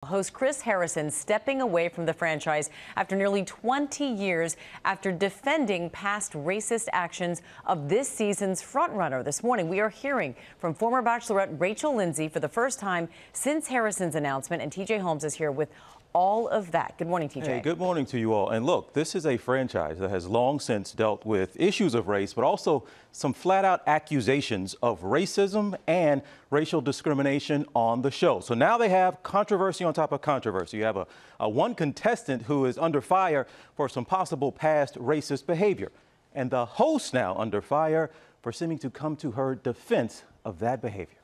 Host Chris Harrison stepping away from the franchise after nearly 20 years after defending past racist actions of this season's frontrunner. This morning, we are hearing from former Bachelorette Rachael Lindsay for the first time since Harrison's announcement, and TJ Holmes is here with all of that. Good morning, TJ. Hey, good morning to you all. And look, this is a franchise that has long since dealt with issues of race, but also some flat-out accusations of racism and racial discrimination on the show. So now they have controversy on top of controversy. You have a one contestant who is under fire for some possible past racist behavior, and the host now under fire for seeming to come to her defense of that behavior.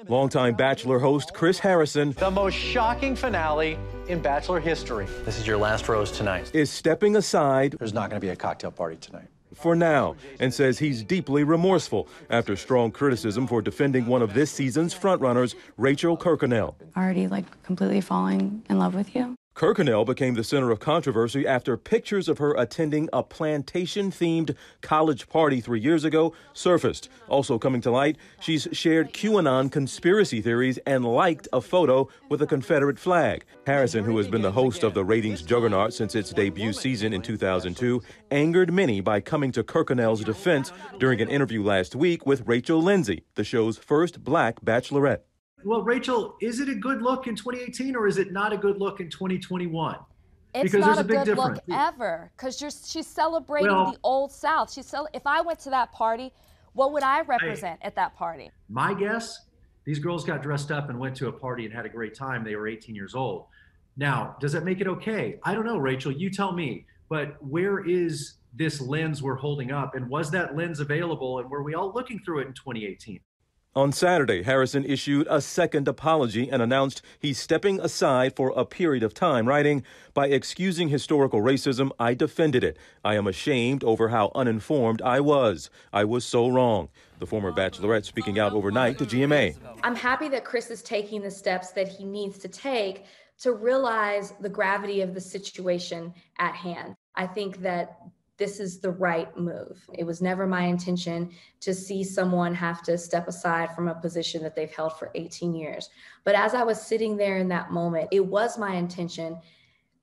Longtime Bachelor host Chris Harrison, the most shocking finale in Bachelor history. This is your last rose tonight. Is stepping aside. There's not going to be a cocktail party tonight. For now, and says he's deeply remorseful after strong criticism for defending one of this season's frontrunners, Rachael Kirkconnell. Already completely falling in love with you. Kirkconnell became the center of controversy after pictures of her attending a plantation-themed college party 3 years ago surfaced. Also coming to light, she's shared QAnon conspiracy theories and liked a photo with a Confederate flag. Harrison, who has been the host of the ratings juggernaut since its debut season in 2002, angered many by coming to Kirkconnell's defense during an interview last week with Rachael Lindsay, the show's first black bachelorette. Well, Rachael, is it a good look in 2018 or is it not a good look in 2021? It's because not there's a big good difference. look ever, because she's celebrating the Old South. If I went to that party, what would I represent at that party? My guess, these girls got dressed up and went to a party and had a great time. They were 18 years old. Now, does that make it okay? I don't know, Rachael, you tell me. But where is this lens we're holding up? And was that lens available? And were we all looking through it in 2018? On Saturday, Harrison issued a second apology and announced he's stepping aside for a period of time, writing, "By excusing historical racism, I defended it. I am ashamed over how uninformed I was. I was so wrong." The former Bachelorette speaking out overnight to GMA. I'm happy that Chris is taking the steps that he needs to take to realize the gravity of the situation at hand. I think that this is the right move. It was never my intention to see someone have to step aside from a position that they've held for 18 years. But as I was sitting there in that moment, it was my intention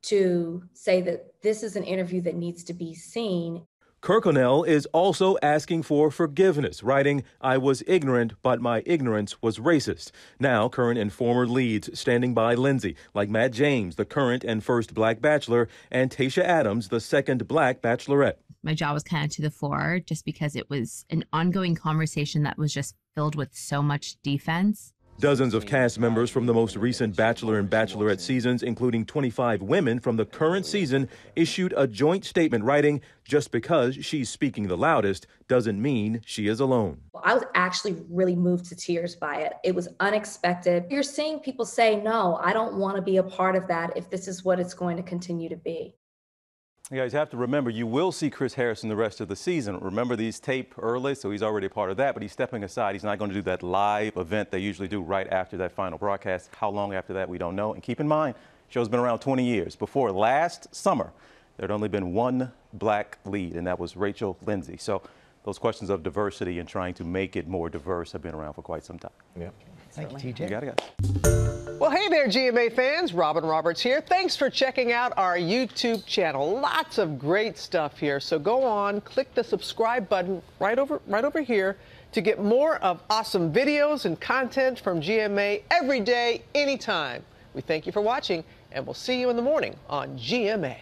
to say that this is an interview that needs to be seen. Kirkconnell is also asking for forgiveness, writing, "I was ignorant, but my ignorance was racist." Now, current and former leads standing by Lindsay, like Matt James, the current and first black bachelor, and Tayshia Adams, the second black bachelorette. My jaw was kind of to the floor just because it was an ongoing conversation that was just filled with so much defense. Dozens of cast members from the most recent Bachelor and Bachelorette seasons, including 25 women from the current season, issued a joint statement writing, "Just because she's speaking the loudest doesn't mean she is alone." I was actually really moved to tears by it. It was unexpected. You're seeing people say, no, I don't want to be a part of that if this is what it's going to continue to be. You guys have to remember, you will see Chris Harrison the rest of the season. Remember, these tape early, so he's already a part of that, but he's stepping aside. He's not going to do that live event they usually do right after that final broadcast. How long after that, we don't know. And keep in mind, the show's been around 20 years. Before last summer, there had only been one black lead, and that was Rachael Lindsay. So those questions of diversity and trying to make it more diverse have been around for quite some time. Yeah. Thank you, TJ. You got it, guys. Well, hey there, GMA fans. Robin Roberts here. Thanks for checking out our YouTube channel. Lots of great stuff here. So go on, click the subscribe button right over here to get more of awesome videos and content from GMA every day, anytime. We thank you for watching, and we'll see you in the morning on GMA.